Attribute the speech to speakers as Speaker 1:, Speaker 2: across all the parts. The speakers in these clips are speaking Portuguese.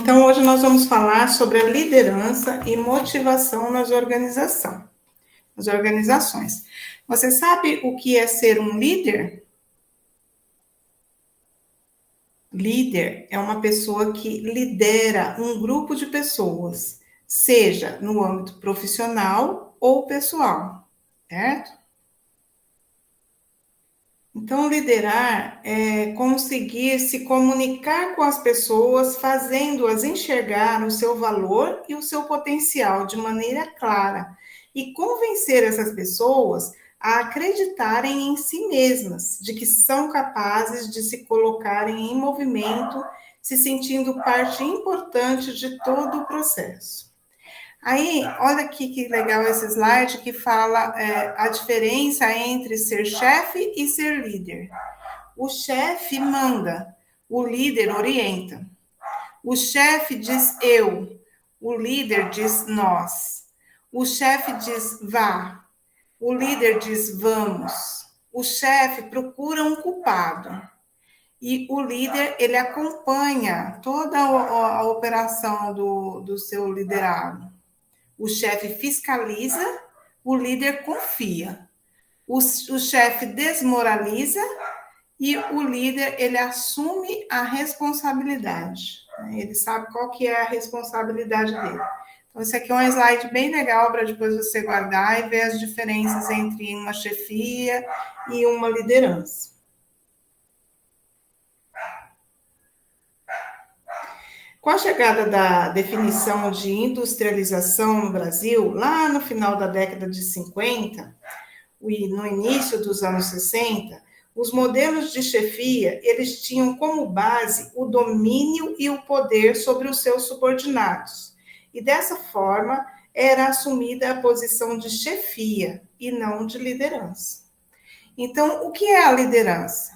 Speaker 1: Então, hoje nós vamos falar sobre a liderança e motivação nas organizações. Você sabe o que é ser um líder? Líder é uma pessoa que lidera um grupo de pessoas, seja no âmbito profissional ou pessoal, certo? Então, liderar é conseguir se comunicar com as pessoas, fazendo-as enxergar o seu valor e o seu potencial de maneira clara e convencer essas pessoas a acreditarem em si mesmas, de que são capazes de se colocarem em movimento, se sentindo parte importante de todo o processo. Aí, olha aqui que legal esse slide que fala a diferença entre ser chefe e ser líder. O chefe manda, o líder orienta. O chefe diz eu, o líder diz nós. O chefe diz vá, o líder diz vamos. O chefe procura um culpado. E o líder, ele acompanha toda a operação do seu liderado. O chefe fiscaliza, o líder confia. O chefe desmoraliza e o líder, ele assume a responsabilidade. Ele sabe qual que é a responsabilidade dele. Então, esse aqui é um slide bem legal para depois você guardar e ver as diferenças entre uma chefia e uma liderança. Com a chegada da definição de industrialização no Brasil, lá no final da década de 50 e no início dos anos 60, os modelos de chefia, eles tinham como base o domínio e o poder sobre os seus subordinados. E dessa forma, era assumida a posição de chefia e não de liderança. Então, o que é a liderança?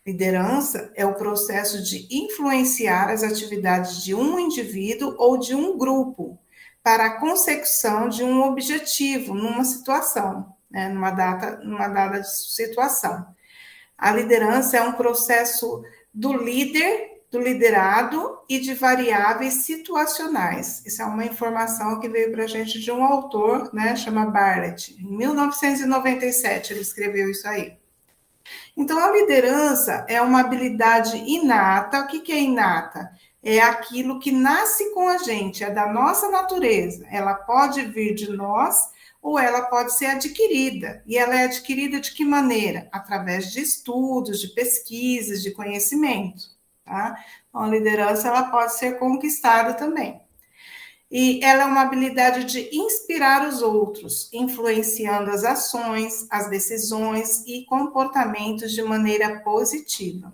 Speaker 1: Liderança é o processo de influenciar as atividades de um indivíduo ou de um grupo para a consecução de um objetivo numa situação, né, numa dada situação. A liderança é um processo do líder, do liderado e de variáveis situacionais. Isso é uma informação que veio para a gente de um autor, né, chama Bartlett. Em 1997 ele escreveu isso aí. Então, a liderança é uma habilidade inata. O que é inata? É aquilo que nasce com a gente, é da nossa natureza. Ela pode vir de nós ou ela pode ser adquirida. E ela é adquirida de que maneira? Através de estudos, de pesquisas, de conhecimento. Tá? Então, a liderança ela pode ser conquistada também. E ela é uma habilidade de inspirar os outros, influenciando as ações, as decisões e comportamentos de maneira positiva.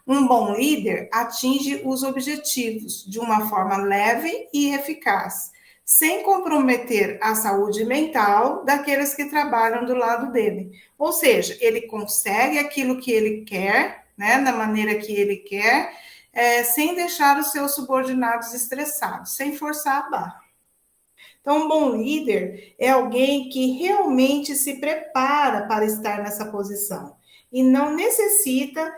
Speaker 1: Um bom líder atinge os objetivos de uma forma leve e eficaz, sem comprometer a saúde mental daqueles que trabalham do lado dele. Ou seja, ele consegue aquilo que ele quer, né, da maneira que ele quer, sem deixar os seus subordinados estressados, sem forçar a barra. Então, um bom líder é alguém que realmente se prepara para estar nessa posição e não necessita,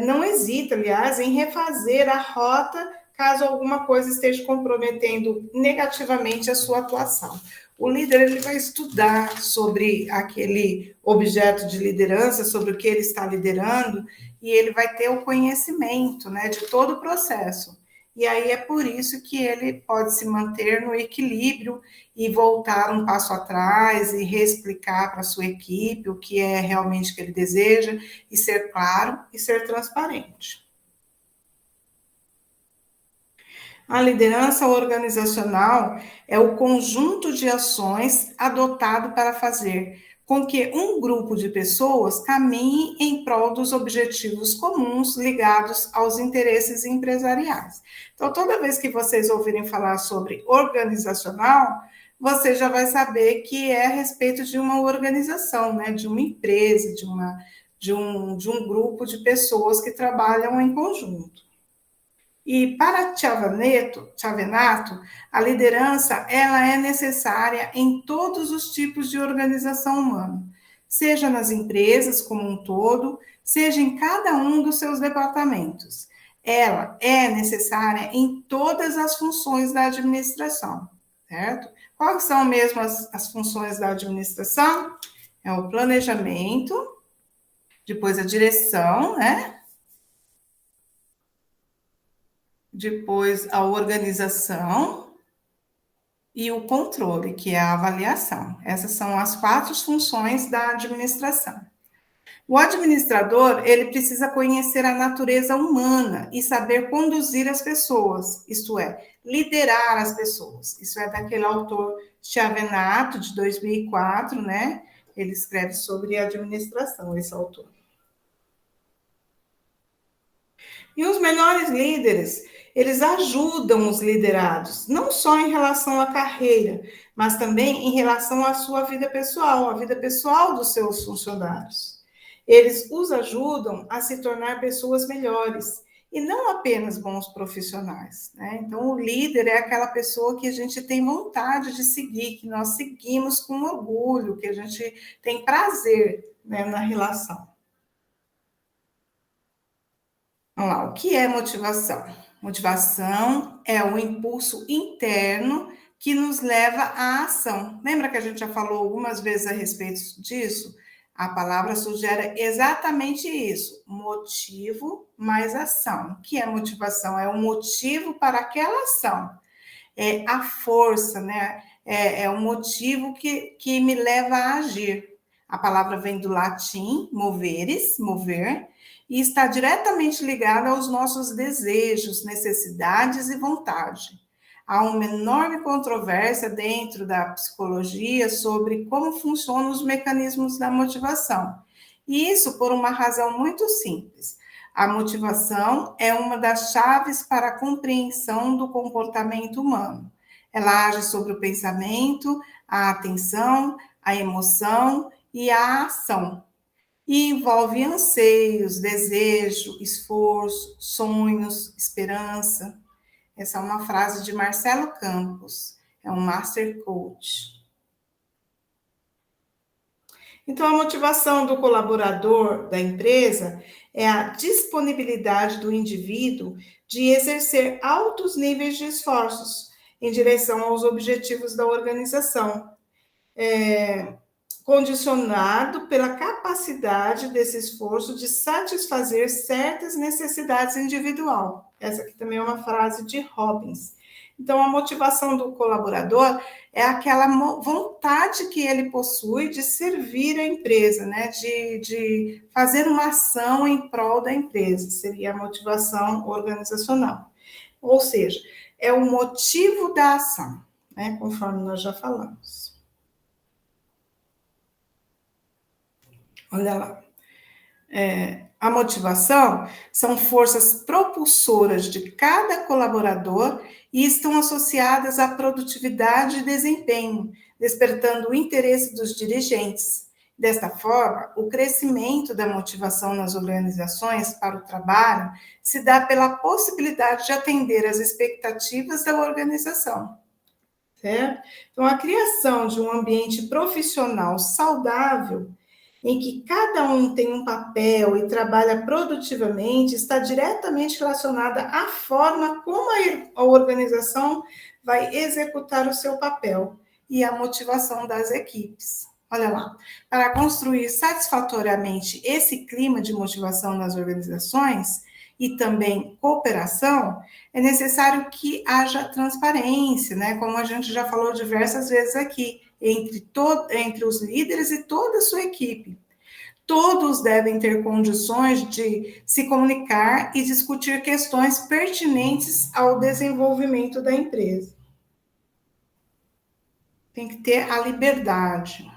Speaker 1: não hesita, aliás, em refazer a rota caso alguma coisa esteja comprometendo negativamente a sua atuação. O líder ele vai estudar sobre aquele objeto de liderança, sobre o que ele está liderando, e ele vai ter o conhecimento, né, de todo o processo. E aí é por isso que ele pode se manter no equilíbrio e voltar um passo atrás e reexplicar para a sua equipe o que é realmente que ele deseja e ser claro e ser transparente. A liderança organizacional é o conjunto de ações adotado para fazer com que um grupo de pessoas caminhe em prol dos objetivos comuns ligados aos interesses empresariais. Então, toda vez que vocês ouvirem falar sobre organizacional, você já vai saber que é a respeito de uma organização, né? De uma empresa, de um grupo de pessoas que trabalham em conjunto. E para Chavenato, a liderança ela é necessária em todos os tipos de organização humana, seja nas empresas como um todo, seja em cada um dos seus departamentos. ela é necessária em todas as funções da administração, certo? Quais são mesmo as funções da administração? É o planejamento, depois a direção, né? Depois a organização e o controle, que é a avaliação. Essas são as 4 funções da administração. O administrador, ele precisa conhecer a natureza humana e saber conduzir as pessoas, isto é, liderar as pessoas. Isso é daquele autor Chiavenato, de 2004, né? Ele escreve sobre administração, esse autor. E os melhores líderes, eles ajudam os liderados, não só em relação à carreira, mas também em relação à sua vida pessoal, a vida pessoal dos seus funcionários. Eles os ajudam a se tornar pessoas melhores e não apenas bons profissionais, né? Então, o líder é aquela pessoa que a gente tem vontade de seguir, que nós seguimos com orgulho, que a gente tem prazer, né, na relação. Vamos lá, o que é motivação? Motivação é o impulso interno que nos leva à ação. Lembra que a gente já falou algumas vezes a respeito disso? A palavra sugere exatamente isso: motivo mais ação. O que é motivação? É o motivo para aquela ação. É a força, né? É o motivo que me leva a agir. A palavra vem do latim, moveres, mover, e está diretamente ligada aos nossos desejos, necessidades e vontade. Há uma enorme controvérsia dentro da psicologia sobre como funcionam os mecanismos da motivação. E isso por uma razão muito simples. A motivação é uma das chaves para a compreensão do comportamento humano. Ela age sobre o pensamento, a atenção, a emoção e a ação. E envolve anseios, desejo, esforço, sonhos, esperança. Essa é uma frase de Marcelo Campos, é um Master Coach. Então, a motivação do colaborador da empresa é a disponibilidade do indivíduo de exercer altos níveis de esforços em direção aos objetivos da organização, condicionado pela capacidade desse esforço de satisfazer certas necessidades individuais. Essa aqui também é uma frase de Robbins. Então, a motivação do colaborador é aquela vontade que ele possui de servir a empresa, né? De fazer uma ação em prol da empresa, seria a motivação organizacional. Ou seja, é o motivo da ação, né? Conforme nós já falamos. Olha lá. A motivação são forças propulsoras de cada colaborador e estão associadas à produtividade e desempenho, despertando o interesse dos dirigentes. Desta forma, o crescimento da motivação nas organizações para o trabalho se dá pela possibilidade de atender às expectativas da organização. Certo? Então, a criação de um ambiente profissional saudável em que cada um tem um papel e trabalha produtivamente, está diretamente relacionada à forma como a organização vai executar o seu papel e a motivação das equipes. Olha lá, para construir satisfatoriamente esse clima de motivação nas organizações e também cooperação, é necessário que haja transparência, né? Como a gente já falou diversas vezes aqui, entre os líderes e toda a sua equipe. Todos devem ter condições de se comunicar e discutir questões pertinentes ao desenvolvimento da empresa. Tem que ter a liberdade.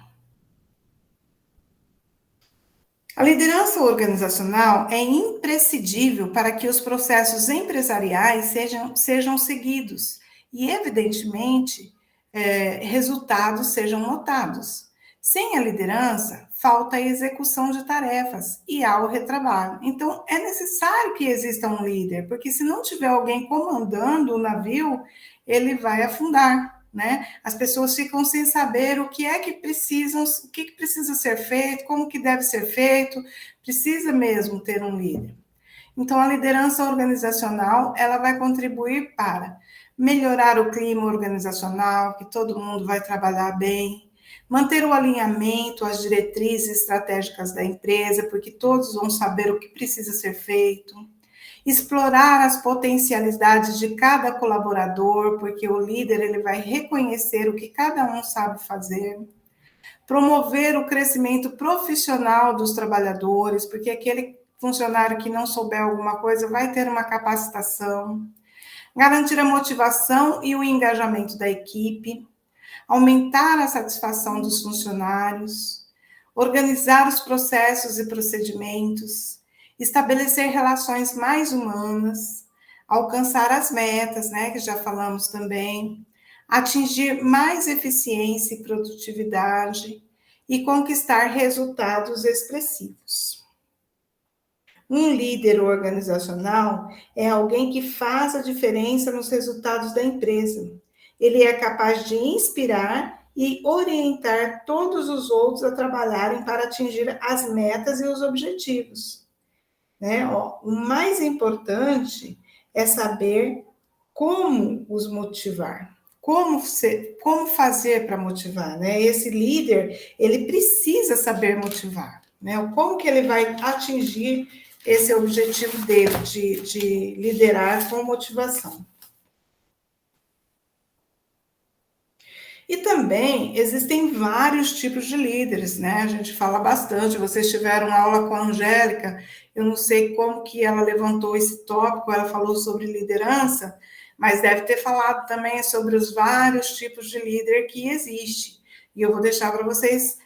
Speaker 1: A liderança organizacional é imprescindível para que os processos empresariais sejam seguidos e, evidentemente, resultados sejam notados. Sem a liderança, falta a execução de tarefas e há o retrabalho. Então, é necessário que exista um líder, porque se não tiver alguém comandando o navio, ele vai afundar. Né? As pessoas ficam sem saber o que é que precisam, o que precisa ser feito, como que deve ser feito, precisa mesmo ter um líder. Então, a liderança organizacional, ela vai contribuir para melhorar o clima organizacional, que todo mundo vai trabalhar bem, manter o alinhamento, as diretrizes estratégicas da empresa, porque todos vão saber o que precisa ser feito, explorar as potencialidades de cada colaborador, porque o líder ele vai reconhecer o que cada um sabe fazer, promover o crescimento profissional dos trabalhadores, porque aquele funcionário que não souber alguma coisa vai ter uma capacitação, garantir a motivação e o engajamento da equipe, aumentar a satisfação dos funcionários, organizar os processos e procedimentos, estabelecer relações mais humanas, alcançar as metas, né, que já falamos também, atingir mais eficiência e produtividade e conquistar resultados expressivos. Um líder organizacional é alguém que faz a diferença nos resultados da empresa. Ele é capaz de inspirar e orientar todos os outros a trabalharem para atingir as metas e os objetivos. Né? O mais importante é saber como os motivar, como fazer para motivar. Né? Esse líder, ele precisa saber motivar. Né? Como que ele vai atingir esse objetivo dele, de liderar com motivação. E também existem vários tipos de líderes, né? A gente fala bastante, vocês tiveram aula com a Angélica, eu não sei como que ela levantou esse tópico, ela falou sobre liderança, mas deve ter falado também sobre os vários tipos de líder que existe. E eu vou deixar para vocês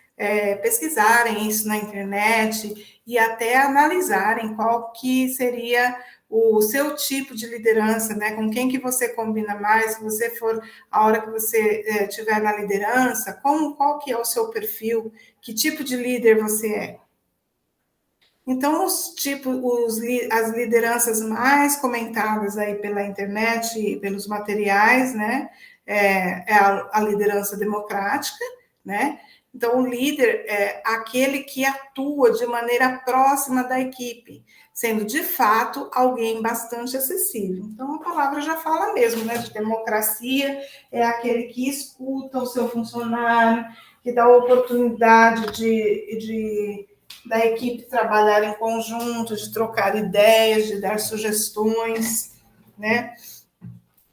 Speaker 1: pesquisarem isso na internet e até analisarem qual que seria o seu tipo de liderança, né? Com quem que você combina mais, se você for a hora que você estiver na liderança, qual que é o seu perfil, que tipo de líder você é. Então, as lideranças mais comentadas aí pela internet e pelos materiais, né, é a liderança democrática, né? Então, o líder é aquele que atua de maneira próxima da equipe, sendo de fato alguém bastante acessível. Então, a palavra já fala mesmo, né, de democracia, é aquele que escuta o seu funcionário, que dá a oportunidade da equipe trabalhar em conjunto, de trocar ideias, de dar sugestões, né?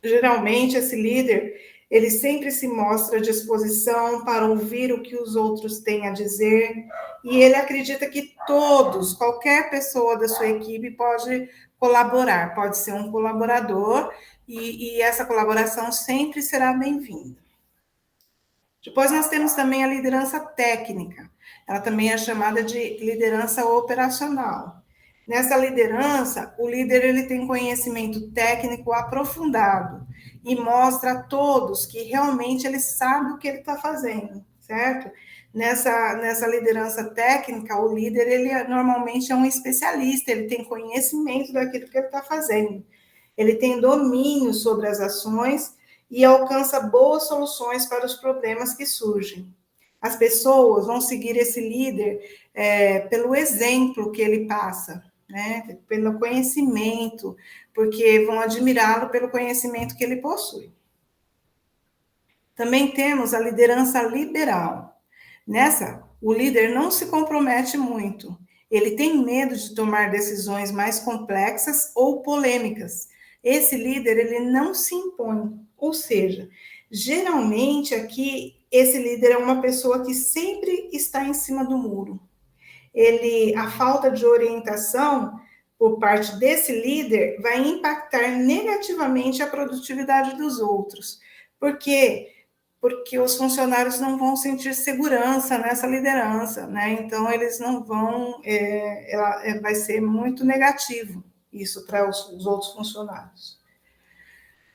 Speaker 1: Geralmente, esse líder, ele sempre se mostra à disposição para ouvir o que os outros têm a dizer, e ele acredita que todos, qualquer pessoa da sua equipe pode colaborar, pode ser um colaborador, e essa colaboração sempre será bem-vinda. Depois nós temos também a liderança técnica. Ela também é chamada de liderança operacional. Nessa liderança, o líder ele tem conhecimento técnico aprofundado e mostra a todos que realmente ele sabe o que ele está fazendo, certo? Nessa liderança técnica, o líder ele normalmente é um especialista, ele tem conhecimento daquilo que ele está fazendo. Ele tem domínio sobre as ações e alcança boas soluções para os problemas que surgem. As pessoas vão seguir esse líder pelo exemplo que ele passa, né? Pelo conhecimento, porque vão admirá-lo pelo conhecimento que ele possui. Também temos a liderança liberal. Nessa, o líder não se compromete muito. Ele tem medo de tomar decisões mais complexas ou polêmicas. Esse líder, ele não se impõe. Ou seja, geralmente aqui, esse líder é uma pessoa que sempre está em cima do muro. A falta de orientação por parte desse líder vai impactar negativamente a produtividade dos outros. Por quê? Porque os funcionários não vão sentir segurança nessa liderança, né? Então, eles não vão, vai ser muito negativo isso para os outros funcionários.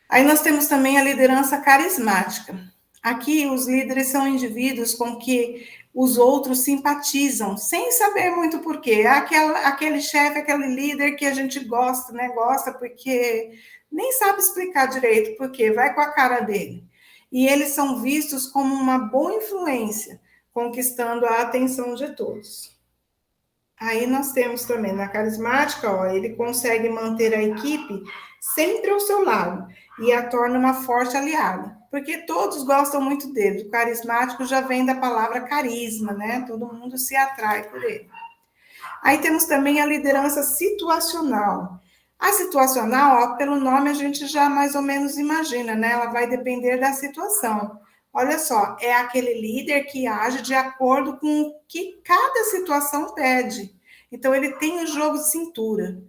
Speaker 1: Aí nós temos também a liderança carismática. Aqui, os líderes são indivíduos com que os outros simpatizam, sem saber muito porquê. É aquele chefe, aquele líder que a gente gosta, né? Gosta porque nem sabe explicar direito porquê, vai com a cara dele. E eles são vistos como uma boa influência, conquistando a atenção de todos. Aí nós temos também na carismática, ó, ele consegue manter a equipe sempre ao seu lado e a torna uma forte aliada, porque todos gostam muito dele. O carismático já vem da palavra carisma, né? Todo mundo se atrai por ele. Aí temos também a liderança situacional. A situacional, ó, pelo nome a gente já mais ou menos imagina, né? Ela vai depender da situação. Olha só, é aquele líder que age de acordo com o que cada situação pede. Então, ele tem o jogo de cintura.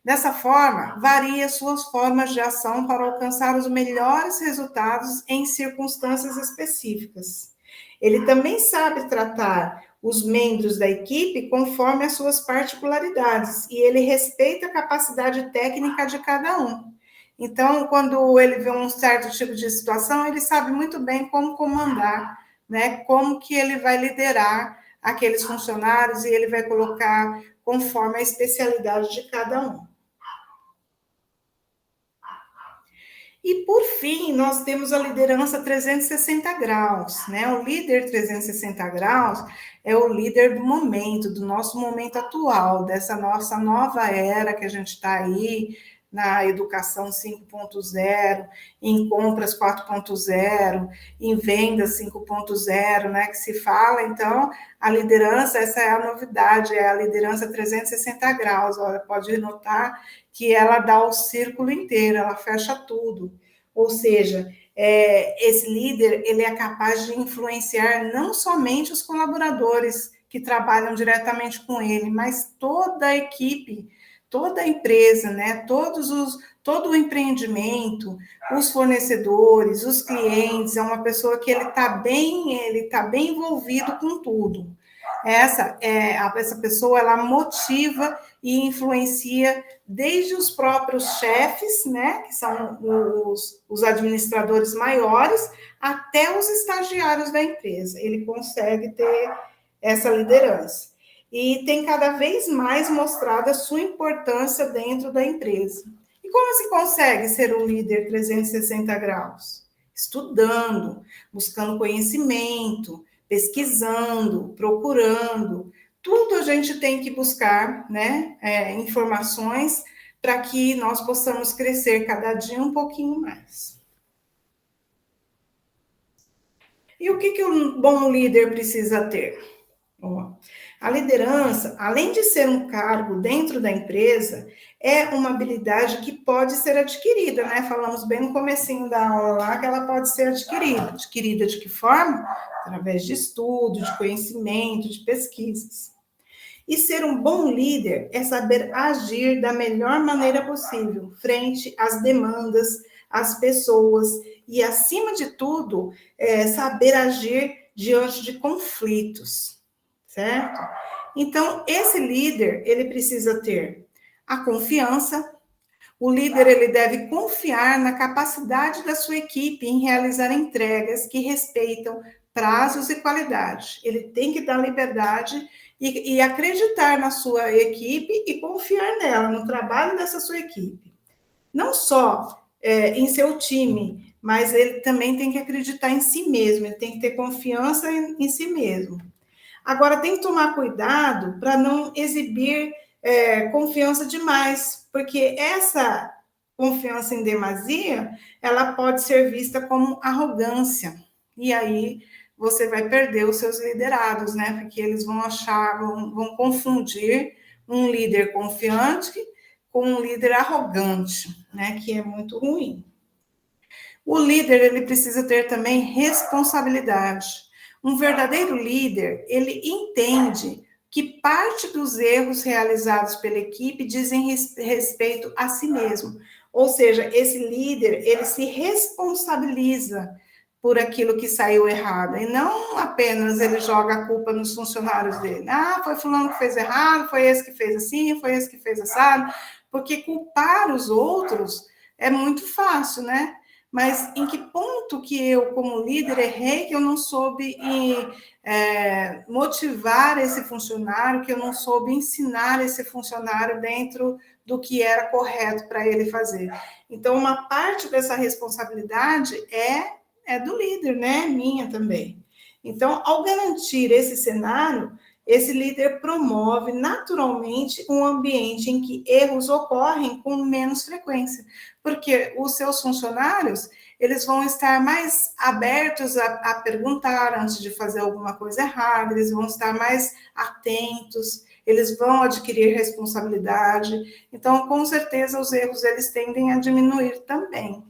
Speaker 1: Dessa forma, varia suas formas de ação para alcançar os melhores resultados em circunstâncias específicas. Ele também sabe tratar os membros da equipe conforme as suas particularidades e ele respeita a capacidade técnica de cada um. Então, quando ele vê um certo tipo de situação, ele sabe muito bem como comandar, né? Como que ele vai liderar aqueles funcionários e ele vai colocar conforme a especialidade de cada um. E, por fim, nós temos a liderança 360 graus, né? O líder 360 graus é o líder do momento, do nosso momento atual, dessa nossa nova era que a gente está aí, na educação 5.0, em compras 4.0, em vendas 5.0, né? Que se fala, então, a liderança, essa é a novidade, é a liderança 360 graus. Olha, pode notar que ela dá o círculo inteiro, ela fecha tudo. Ou seja, esse líder ele é capaz de influenciar não somente os colaboradores que trabalham diretamente com ele, mas toda a equipe, toda a empresa, né? Todo o empreendimento, os fornecedores, os clientes, é uma pessoa que ele tá bem envolvido com tudo. Essa pessoa ela motiva e influencia desde os próprios chefes, né, que são os administradores maiores, até os estagiários da empresa. Ele consegue ter essa liderança. E tem cada vez mais mostrado a sua importância dentro da empresa. E como se consegue ser um líder 360 graus? Estudando, buscando conhecimento, pesquisando, procurando. Tudo a gente tem que buscar, né? Informações para que nós possamos crescer cada dia um pouquinho mais. E o que um bom líder precisa ter? Ó, a liderança, além de ser um cargo dentro da empresa, é uma habilidade que pode ser adquirida, né? Falamos bem no comecinho da aula lá que ela pode ser adquirida. Adquirida de que forma? Através de estudo, de conhecimento, de pesquisas. E ser um bom líder é saber agir da melhor maneira possível, frente às demandas, às pessoas, e, acima de tudo, saber agir diante de conflitos, certo? Então, esse líder, ele precisa ter a confiança. O líder, ele deve confiar na capacidade da sua equipe em realizar entregas que respeitam prazos e qualidade. Ele tem que dar liberdade e acreditar na sua equipe e confiar nela, no trabalho dessa sua equipe. Não só em seu time, mas ele também tem que acreditar em si mesmo, ele tem que ter confiança em si mesmo. Agora, tem que tomar cuidado para não exibir confiança demais, porque essa confiança em demasia, ela pode ser vista como arrogância. E aí você vai perder os seus liderados, né? Porque eles vão achar, vão confundir um líder confiante com um líder arrogante, né? Que é muito ruim. O líder, ele precisa ter também responsabilidade. Um verdadeiro líder, ele entende que parte dos erros realizados pela equipe dizem respeito a si mesmo. Ou seja, esse líder, ele se responsabiliza por aquilo que saiu errado, e não apenas ele joga a culpa nos funcionários dele. Ah, foi fulano que fez errado, foi esse que fez assim, foi esse que fez assado, porque culpar os outros é muito fácil, né? Mas em que ponto que eu, como líder, errei, que eu não soube motivar esse funcionário, que eu não soube ensinar esse funcionário dentro do que era correto para ele fazer. Então, uma parte dessa responsabilidade é do líder, né? Minha também. Então, ao garantir esse cenário, esse líder promove naturalmente um ambiente em que erros ocorrem com menos frequência, porque os seus funcionários, eles vão estar mais abertos a perguntar antes de fazer alguma coisa errada, eles vão estar mais atentos, eles vão adquirir responsabilidade. Então, com certeza, os erros eles tendem a diminuir também.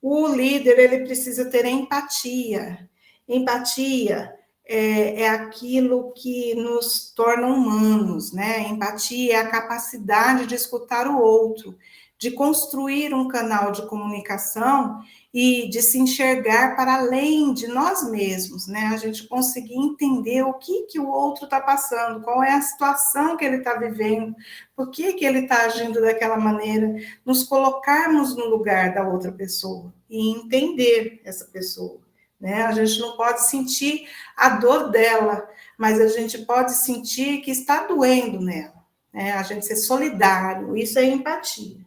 Speaker 1: O líder ele precisa ter empatia. Empatia é aquilo que nos torna humanos, né? Empatia é a capacidade de escutar o outro, de construir um canal de comunicação e de se enxergar para além de nós mesmos, né? A gente conseguir entender o que o outro está passando, qual é a situação que ele está vivendo, por que ele está agindo daquela maneira, nos colocarmos no lugar da outra pessoa e entender essa pessoa, né? A gente não pode sentir a dor dela, mas a gente pode sentir que está doendo nela, né? A gente ser solidário, isso é empatia.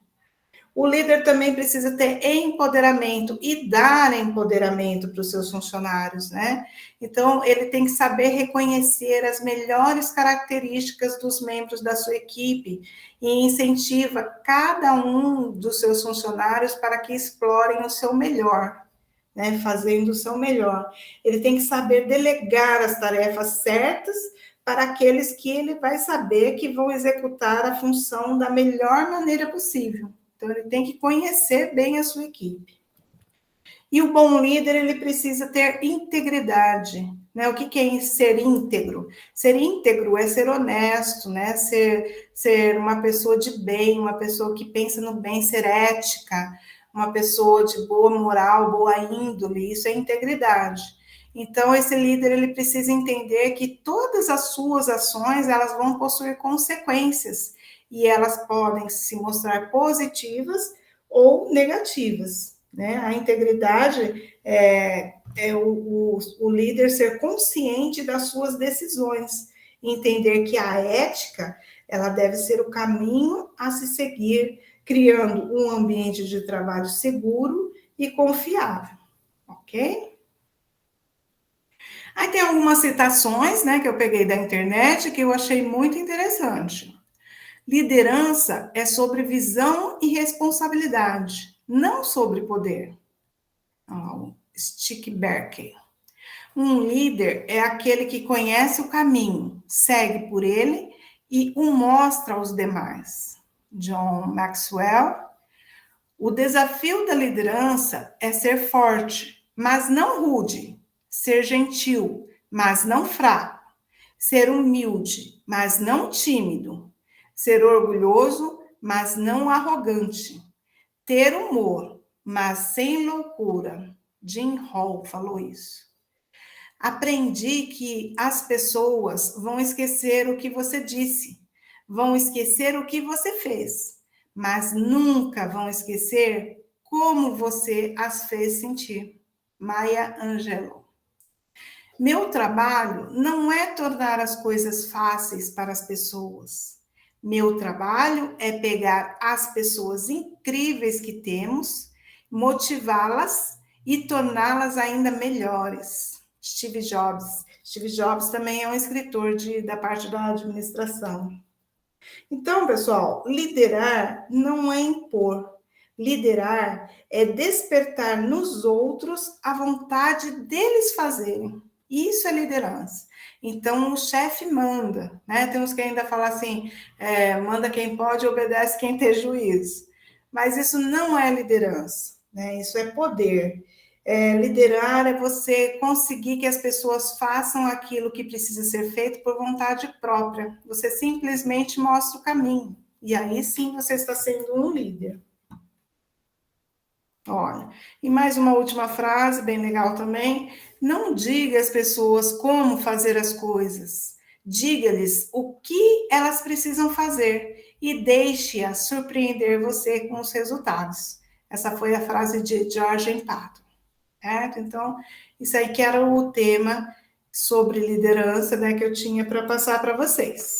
Speaker 1: O líder também precisa ter empoderamento e dar empoderamento para os seus funcionários, né? Então, ele tem que saber reconhecer as melhores características dos membros da sua equipe e incentiva cada um dos seus funcionários para que explorem o seu melhor, né? Fazendo o seu melhor. Ele tem que saber delegar as tarefas certas para aqueles que ele vai saber que vão executar a função da melhor maneira possível. Então, ele tem que conhecer bem a sua equipe. E o bom líder, ele precisa ter integridade, né? O que é ser íntegro? Ser íntegro é ser honesto, né? Ser uma pessoa de bem, uma pessoa que pensa no bem, ser ética, uma pessoa de boa moral, boa índole, isso é integridade. Então, esse líder, ele precisa entender que todas as suas ações, elas vão possuir consequências, e elas podem se mostrar positivas ou negativas, né? A integridade é o líder ser consciente das suas decisões, entender que a ética, ela deve ser o caminho a se seguir, criando um ambiente de trabalho seguro e confiável, ok? Aí tem algumas citações, né, que eu peguei da internet que eu achei muito interessante. Liderança é sobre visão e responsabilidade, não sobre poder. Stick Berkeley. Um líder é aquele que conhece o caminho, segue por ele e o mostra aos demais. John Maxwell. O desafio da liderança é ser forte, mas não rude, ser gentil, mas não fraco, ser humilde, mas não tímido, ser orgulhoso, mas não arrogante, ter humor, mas sem loucura. Jim Hall falou isso. Aprendi que as pessoas vão esquecer o que você disse, vão esquecer o que você fez, mas nunca vão esquecer como você as fez sentir. Maya Angelou. Meu trabalho não é tornar as coisas fáceis para as pessoas. Meu trabalho é pegar as pessoas incríveis que temos, motivá-las e torná-las ainda melhores. Steve Jobs. Steve Jobs também é um escritor da parte da administração. Então, pessoal, liderar não é impor. Liderar é despertar nos outros a vontade deles fazerem. Isso é liderança. Então, o chefe manda, né? Tem uns que ainda falam assim, manda quem pode, obedece quem tem juízo. Mas isso não é liderança, né? Isso é poder. Liderar é você conseguir que as pessoas façam aquilo que precisa ser feito por vontade própria. Você simplesmente mostra o caminho. E aí sim você está sendo um líder. Olha, e mais uma última frase, bem legal também. Não diga às pessoas como fazer as coisas. Diga-lhes o que elas precisam fazer e deixe-as surpreender você com os resultados. Essa foi a frase de George Empado. Certo? Então, isso aí que era o tema sobre liderança, né, que eu tinha para passar para vocês.